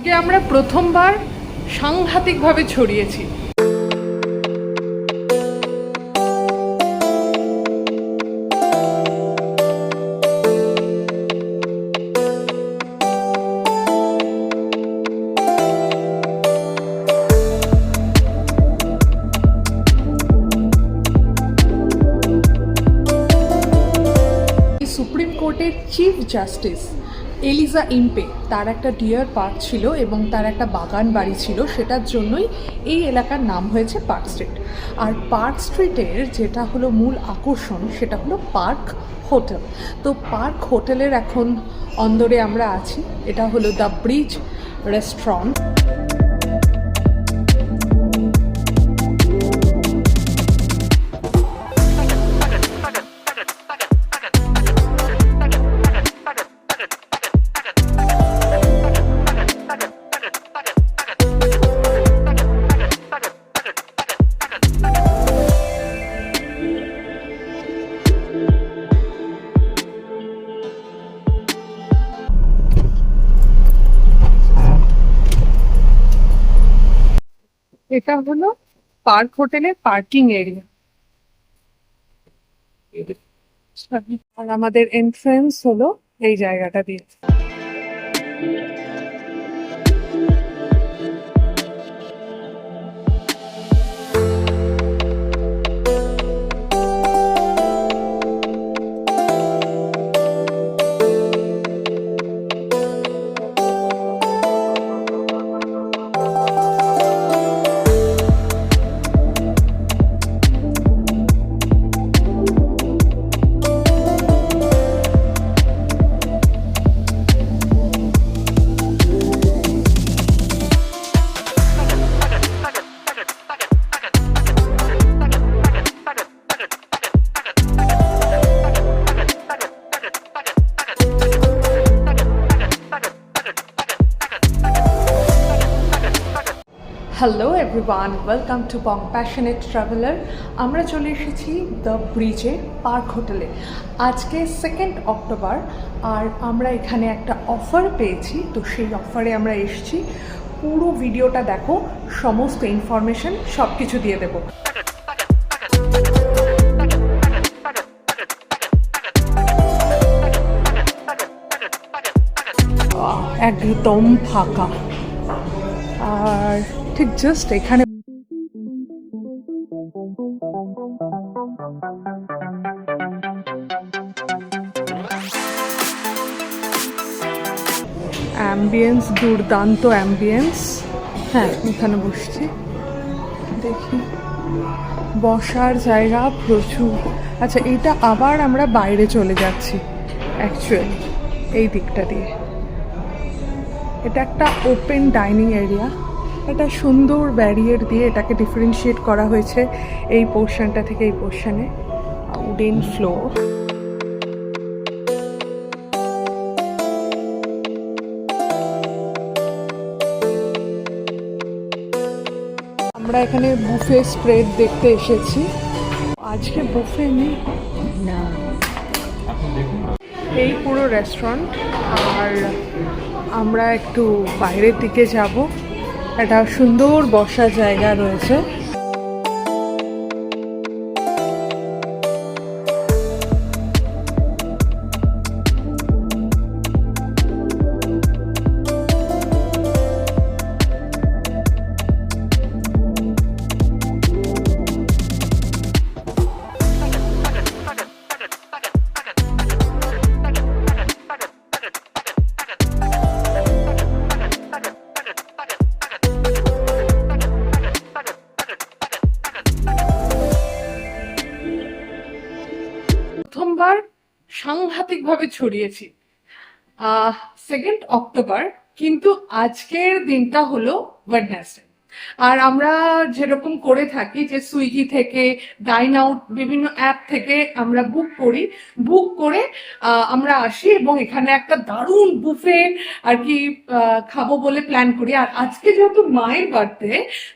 আজকে আমরা প্রথমবার সাংঘাতিকভাবে ছড়িয়েছি। সুপ্রিম কোর্টের চিফ জাস্টিস এলিজা ইম্পে তার একটা ডিয়ার পার্ক ছিল এবং তার একটা বাগান বাড়ি ছিল, সেটার জন্যই এই এলাকার নাম হয়েছে পার্ক স্ট্রিট। আর পার্ক স্ট্রিটের যেটা হলো মূল আকর্ষণ সেটা হলো পার্ক হোটেল। তো পার্ক হোটেলের এখন অন্দরে আমরা আছি। এটা হলো দ্য ব্রিজ রেস্টুরেন্ট। এটা হলো পার্ক হোটেলের পার্কিং এরিয়া, আর আমাদের এন্ট্রান্স হলো এই জায়গাটা দিয়ে। Hello everyone, welcome to compassionate traveller. আমরা চলে এসেছি দ্য ব্রিজে পার্ক হোটেলে। আজকে 2 অক্টোবর, আর আমরা এখানে একটা অফার পেয়েছি, তো সেই অফারে আমরা এসেছি। পুরো ভিডিওটা দেখো, সমস্ত ইনফরমেশন সব কিছু দিয়ে দেবো। একদম ফাঁকা, আর ঠিক জাস্ট এখানে অ্যাম্বিয়েন্স, দুর্দান্ত অ্যাম্বিয়েন্স। হ্যাঁ, এখানে বসছি, দেখি বসার জায়গা প্রচুর। আচ্ছা, এটা আবার আমরা বাইরে চলে যাচ্ছি অ্যাকচুয়ালি এই দিকটা দিয়ে। এটা একটা ওপেন ডাইনিং এরিয়া, এটা সুন্দর ব্যারিয়ার দিয়ে এটাকে ডিফারেন্সিয়েট করা হয়েছে এই পোর্শনটা থেকে এই পোর্শনে। Wooden floor. আমরা এখানে বুফে স্প্রেড দেখতে এসেছি। আজকে বুফে নেই না, এই পুরো রেস্টুরেন্ট। আর আমরা একটু বাইরের দিকে যাব, একটা সুন্দর বসার জায়গা রয়েছে। প্রথমবার সাংঘাতিকভাবে ছড়িয়েছি 2 অক্টোবর, কিন্তু আজকের দিনটা হলো ওয়েডনেসডে। আর আমরা যেরকম করে থাকি যে সুইগি থেকে, ডাইন আউট, বিভিন্ন অ্যাপ থেকে আমরা বুক করে আমরা আসি এবং এখানে একটা দারুণ বুফে আর কি খাবো বলে প্ল্যান করি। আর আজকে যেহেতু মায়ের বার্থডে,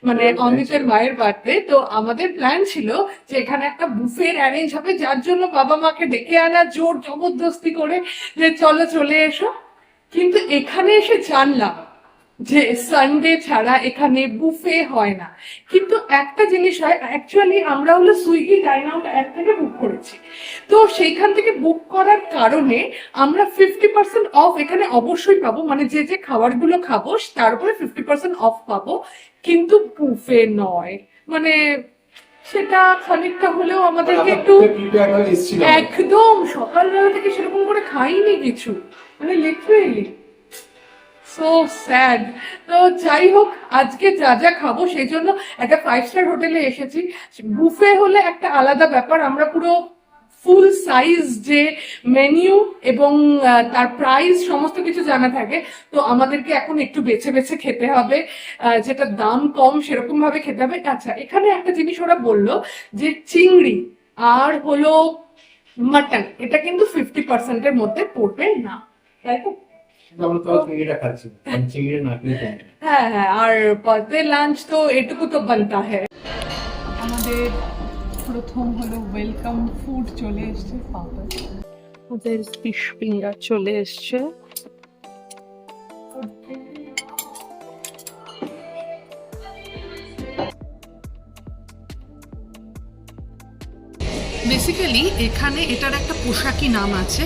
মানে অমিতের মায়ের বার্থডে, তো আমাদের প্ল্যান ছিল যে এখানে একটা বুফের অ্যারেঞ্জ হবে, যার জন্য বাবা মাকে ডেকে আনা জোর জবরদস্তি করে যে চলো চলে এসো। কিন্তু এখানে এসে জানলাম যে সানডে ছাড়া এখানে বুফে হয় না, কিন্তু একটা জিনিস হয়, অ্যাকচুয়ালি আমরা হলো সুইগি ডাইন আউট অ্যাপ থেকে বুক করেছি, তো সেইখান থেকে বুক করার কারণে আমরা 50% অফ এখানে অবশ্যই পাবো, মানে যে যে খাবারগুলো খাবো তার উপরে 50% অফ পাবো, কিন্তু বুফে নয়। মানে সেটা খানিকটা হলেও আমাদেরকে একটু, একদম সকালবেলা থেকে সেরকম করে খাইনি কিছু, মানে লিটারেলি সো স্যাড। তো যাই হোক, আজকে যা যা খাবো সেই জন্য একটা 5 স্টার হোটেলে এসেছি। বুফে হলে একটা আলাদা ব্যাপার, আমরা পুরো ফুল সাইজ যে মেনিউ এবং তার প্রাইস সমস্ত কিছু জানা থাকে, তো আমাদেরকে এখন একটু বেছে বেছে খেতে হবে, যেটা দাম কম সেরকম ভাবে খেতে হবে। আচ্ছা, এখানে একটা জিনিস ওরা বললো যে চিংড়ি আর হলো মাটন, এটা কিন্তু 50%-এর মধ্যে পড়বে না, তাই তো? হ্যাঁ হ্যাঁ, আর পাতে লাঞ্চ তো এটুকু তো বানতা হ্যায়। আমাদের প্রথম হলো ওয়েলকাম ফুড চলে এসছে, আমাদের ফিশ ফিঙ্গার চলে এসছে। বেসিক্যালি এখানে এটার একটা পোশাকি নাম আছে,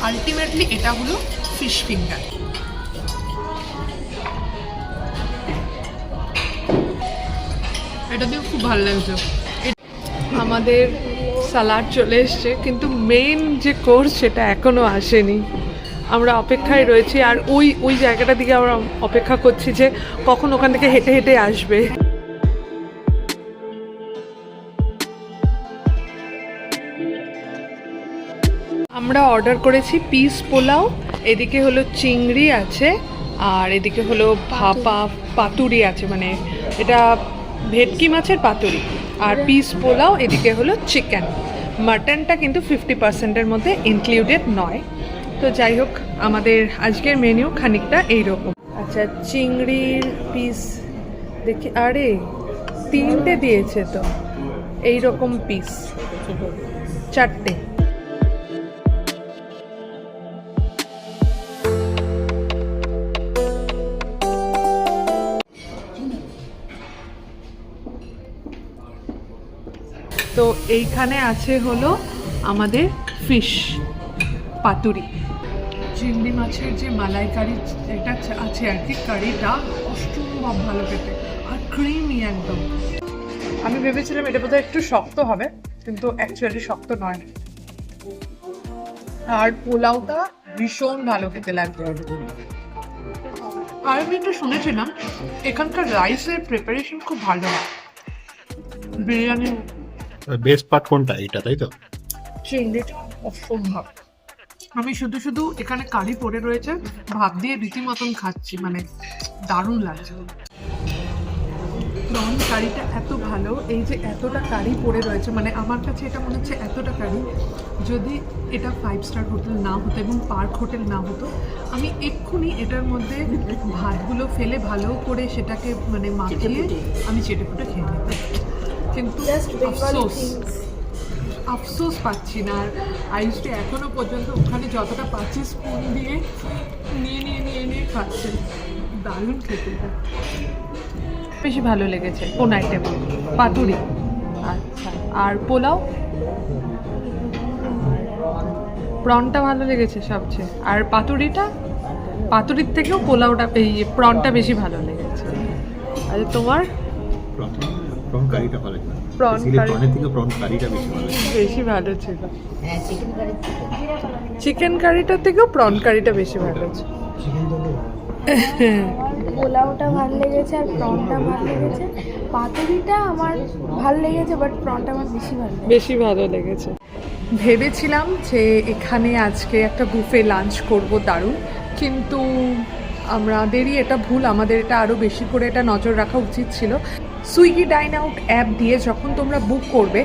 আলটিমেটলি এটা হলো ফিশ ফিঙ্গার। এটা দিয়ে খুব ভালো লাগছে। আমাদের সালাড চলে এসছে, কিন্তু মেইন যে কোর্স সেটা এখনো আসেনি, আমরা অপেক্ষায় রয়েছি। আর ওই ওই জায়গাটার দিকে আমরা অপেক্ষা করছি যে কখন ওখান থেকে হেঁটে হেঁটে আসবে। আমরা অর্ডার করেছি পিস পোলাও, এদিকে হলো চিংড়ি আছে, আর এদিকে হলো ভাপা পাতুরি আছে, মানে এটা ভেটকি মাছের পাতুরি, আর পিস পোলাও, এদিকে হলো চিকেন। মাটনটা কিন্তু 50%-এর মধ্যে ইনক্লুডেড নয়। তো যাই হোক, আমাদের আজকের মেনু খানিকটা এইরকম। আচ্ছা, চিংড়ির পিস দেখি, আরে 3টে দিয়েছে তো, এইরকম পিস 4টে। তো এইখানে আছে হলো আমাদের ফিশ পাতুরি, চিংড়ি মাছের যে মালাইকারি এটা আছে আর কি, কারিটা অসম্ভব ভালো খেতে আর ক্রিমি একদম। আমি ভেবেছিলাম এটা বোধহয় একটু শক্ত হবে, কিন্তু অ্যাকচুয়ালি শক্ত নয়। আর পোলাওটা ভীষণ ভালো খেতে লাগবে। আর আমি একটু শুনেছিলাম এখানকার রাইসের প্রিপারেশন খুব ভালো হয়। বিরিয়ানি বেস্ট পার্ট কোনটা, এটা তাই তো? চিংড়িটা অসম্ভব। আমি শুধু শুধু এখানে কারি পড়ে রয়েছে ভাত দিয়ে রীতিমতন খাচ্ছি, মানে দারুণ লাগছে। প্রন কারিটা এত ভালো, এই যে এতটা কারি পড়ে রয়েছে, মানে আমার কাছে এটা মনে হচ্ছে এতটা কারি, যদি এটা 5 স্টার হোটেল না হতো এবং পার্ক হোটেল না হতো, আমি এক্ষুনি এটার মধ্যে ভাতগুলো ফেলে ভালো করে সেটাকে মানে মাখিয়ে আমি চেটেপুটে খেয়ে নিতাম, কিন্তু আফসোস পাচ্ছি না। আর আয়ুষটি এখনো পর্যন্ত ওখানে যতটা পাচ্ছি স্পুন দিয়ে নিয়ে নিয়ে নিয়ে নিয়ে খাচ্ছে, দারুণ খেতে। বেশি ভালো লেগেছে কোন আইটেম? পাতুরি। আচ্ছা, আর পোলাও? প্রনটা ভালো লেগেছে সবচেয়ে, আর পাতুরির থেকেও পোলাওটা, এই প্রনটা বেশি ভালো লেগেছে। আচ্ছা, তোমার? প্রন কারিটা ভালো লাগে, প্রন প্রনের থেকে প্রন কারিটা বেশি ভালো ছিল। চিকেন কারিটার থেকেও প্রন কারিটা বেশি ভালো ছিল। পোলাওটা ভালো লেগেছে আর প্রনটা ভালো লেগেছে। পাতুরিটা আমার ভালো লেগেছে, বাট প্রনটা আমার বেশি ভালো লেগেছে। ভেবেছিলাম যে এখানে আজকে একটা বুফে লাঞ্চ করব, দারুণ, কিন্তু আমাদেরই এটা ভুল, আমাদের এটা আরও বেশি করে এটা নজর রাখা উচিত ছিল। সুইগি ডাইন আউট অ্যাপ দিয়ে যখন তোমরা বুক করবে,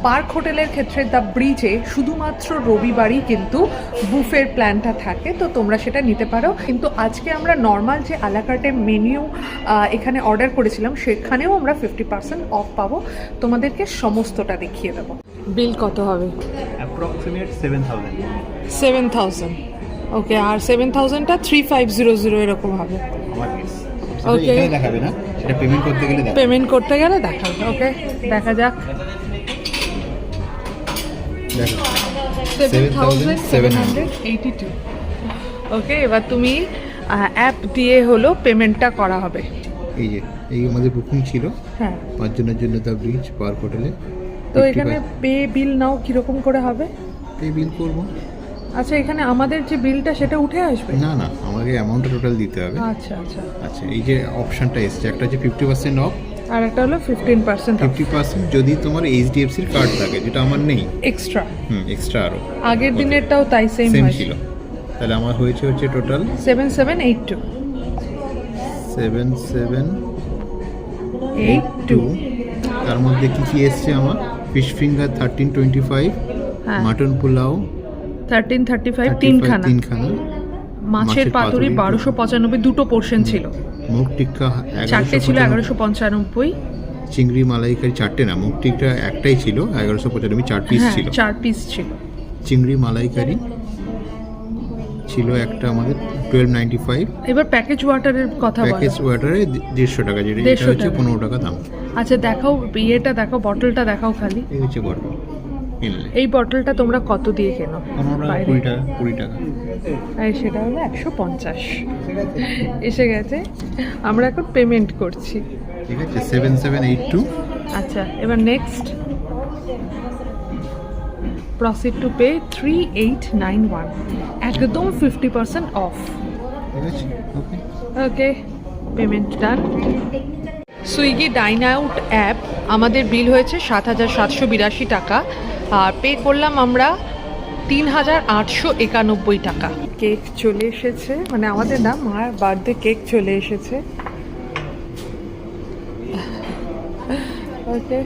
পার্ক হোটেলের ক্ষেত্রে দ্য ব্রিজে শুধুমাত্র রবিবারই কিন্তু বুফের প্ল্যানটা থাকে, তো তোমরা সেটা নিতে পারো। কিন্তু আজকে আমরা নর্মাল যে আলাকার্টে মেনিউ এখানে অর্ডার করেছিলাম, সেখানেও আমরা 50% অফ পাবো। তোমাদেরকে সমস্তটা দেখিয়ে দেবো। বিল কত হবে? অ্যাপ্রক্সিমেট 7,000। 7,000, ওকে। আর 7,000টা 3,500 এরকম হবে। আমার সেটা Okay. এখানে দেখাবে না, সেটা পেমেন্ট করতে গেলে দেখাবে। পেমেন্ট করতে গেলে দেখাবে। ওকে, দেখা যাক। দেখো 7,782। ওকে, এবার তুমি অ্যাপ দিয়ে হলো পেমেন্টটা করা হবে। এই আমাদের বুকিং ছিল হ্যাঁ, 5 জনের জন্য দ্য ব্রিজ পার্ক হোটেলে। তো এখানে পে বিল নাও কিরকম করে হবে? পে বিল করবো। আচ্ছা, এখানে আমাদের যে বিলটা সেটা উঠে আসবে? না না, আমাকে অ্যামাউন্টটা টোটাল দিতে হবে। আচ্ছা আচ্ছা। আচ্ছা, এই যে অপশনটা এসছে, একটা হচ্ছে 50% অফ, আর একটা হলো 15% 50% যদি তোমার এইচডিএফসির কার্ড থাকে, যেটা আমার নেই। এক্সট্রা। এক্সট্রা আরো আগের দিনেরটাও তাই সেম সেম হয়। ছিল। তাহলে আমার হয়েছে টোটাল 7782। 7782। তার মধ্যে কি কি এসছে আমার? ফিশ ফিঙ্গার 1325, হ্যাঁ, মাটন পোলাও 1335 তিনখানা, তিনখানা, মাছের পাতুরি 1295 দুটো পোর্শন ছিল, মুগ টিক্কা চারটে ছিল 1195, 1195। চিংড়ি মালাইকারি চারটে না, মুগ টিক্কা একটাই ছিল 1195, 4 পিস হ্যাঁ, ছিল। 4 পিস ছিল। চিংড়ি মালাইকারি ছিল একটা আমাদের 1295। এবার প্যাকেজ ওয়াটারের কথা বলো। প্যাকেজ ওয়াটারে 150 টাকা, যেটা 150 হচ্ছে টাকা। 15 টাকা দাম। আচ্ছা, দেখাও ইয়েটা, দেখাও বটলটা, দেখাও খালি। এই হচ্ছে বটল কিনলে এই বটলটা তোমরা কত দিয়ে কেনো? 15 টাকা, বাইরে? 20 টাকা, 20 টাকা। আর সেটা হলো 150 এসে গেছে। আমরা এখন পেমেন্ট করছি। ঠিক আছে, 7782। আচ্ছা, এবার নেক্সট প্রসিড টু পে 3891, একদম 50% অফ। ঠিক আছে, ওকে। ওকে, পেমেন্ট ডান। সুইগি ডাইন আউট অ্যাপ, আমাদের বিল হয়েছে 7,782 টাকা, আর পে করলাম আমরা 3,891 টাকা। কেক চলে এসেছে, মানে আমাদের না, মার বার্থডে কেক চলে এসেছে। ওকে,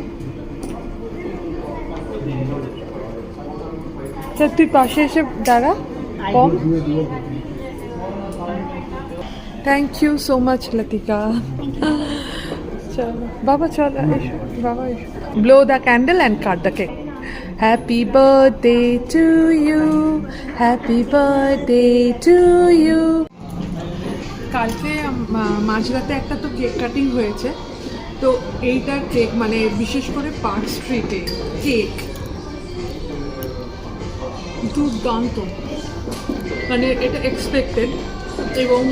আচ্ছা তুই পাশে এসে দাঁড়া, come. Thank you so much Latika. চলো বাবা, চলো এসো বাবা, এসো। Blow the candle and cut the cake. Happy birthday to you, happy birthday to you. কালকে মাঝরাতে একটা তো কেক কাটিং হয়েছে, তো এইটার কেক, মানে বিশেষ করে পার্ক স্ট্রিটে কেক দুর্দান্ত, মানে এটা এক্সপেক্টেড। এবং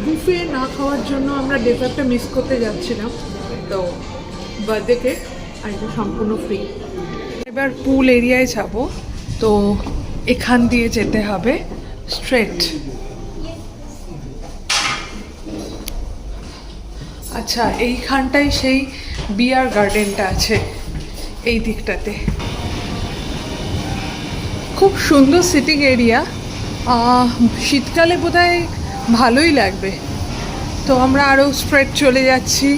বুফে না খাওয়ার জন্য আমরা ডেজার্টটা মিস করতে যাচ্ছিলাম, তো বার্থডে কেক আর এটা সম্পূর্ণ ফ্রি। এবার পুল এরিয়ায় যাব, তো এখান দিয়ে যেতে হবে স্ট্রেট। আচ্ছা, এইখানটায় সেই বিয়ার গার্ডেনটা আছে, এই দিকটাতে খুব সুন্দর সিটিং এরিয়া। শীতকালে বোধহয় ভালোই লাগবে। তো আমরা আরও স্ট্রেট চলে যাচ্ছি।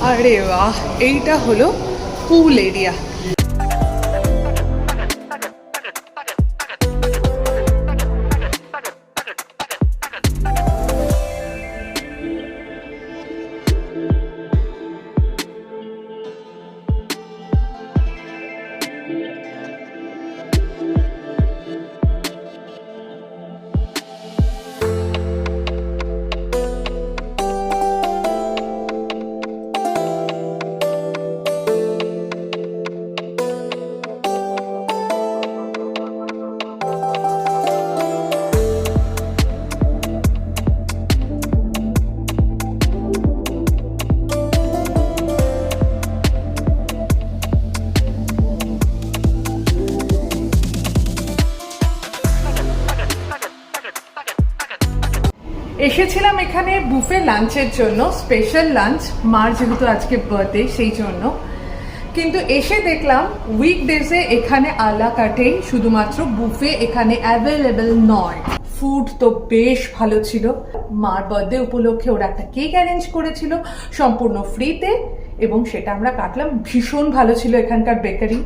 আরে বাহ, এইটা হলো পুল এরিয়া। এসেছিলাম এখানে বুফে লাঞ্চের জন্য, স্পেশাল লাঞ্চ, মার যেহেতু আজকে বার্থডে সেই জন্য। কিন্তু এসে দেখলাম উইকডেজে এখানে আলা কাটেই শুধুমাত্র বুফে এখানে অ্যাভেলেবেল নয়। ফুড তো বেশ ভালো ছিল। মার বার্থডে উপলক্ষে ওরা একটা কেক অ্যারেঞ্জ করেছিল সম্পূর্ণ ফ্রিতে, এবং সেটা আমরা কাটলাম। ভীষণ ভালো ছিল এখানকার বেকারি।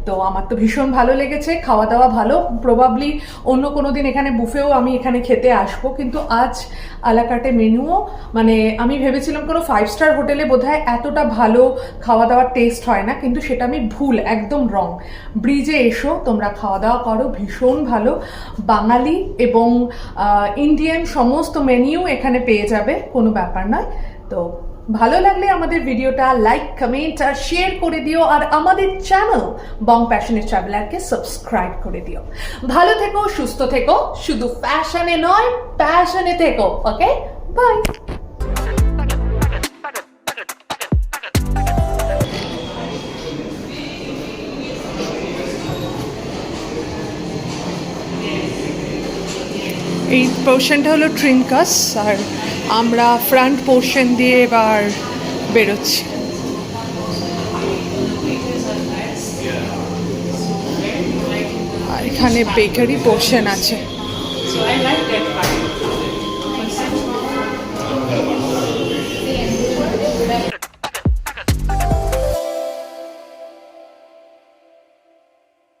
তো আমার তো ভীষণ ভালো লেগেছে, খাওয়া দাওয়া ভালো। প্রবাবলি অন্য কোনো দিন এখানে বুফেও আমি এখানে খেতে আসবো, কিন্তু আজ আলাকাটে মেনুও মানে আমি ভেবেছিলাম কোনো 5 স্টার হোটেলে বোধহয় এতটা ভালো খাওয়া দাওয়ার টেস্ট হয় না, কিন্তু সেটা আমি ভুল, একদম রং। ব্রিজে এসো, তোমরা খাওয়া দাওয়া করো, ভীষণ ভালো। বাঙালি এবং ইন্ডিয়ান সমস্ত মেনিউ এখানে পেয়ে যাবে, কোনো ব্যাপার নয়। তো ভালো লাগলে আমাদের ভিডিওটা লাইক, কমেন্ট আর শেয়ার করে দিও, আর আমাদের চ্যানেল বং প্যাশনেট ট্রাভেলারকে সাবস্ক্রাইব করে দিও। ভালো থেকো, সুস্থ থেকো, শুধু ফ্যাশনে নয় প্যাশনে থেকো। ওকে, বাই। এই পোর্শনটা হলো ট্রিনকাস, আর আমরা ফ্রন্ট পোর্শন দিয়ে এবার বেরোচ্ছি। আর এখানে বেকারি পোর্শন আছে।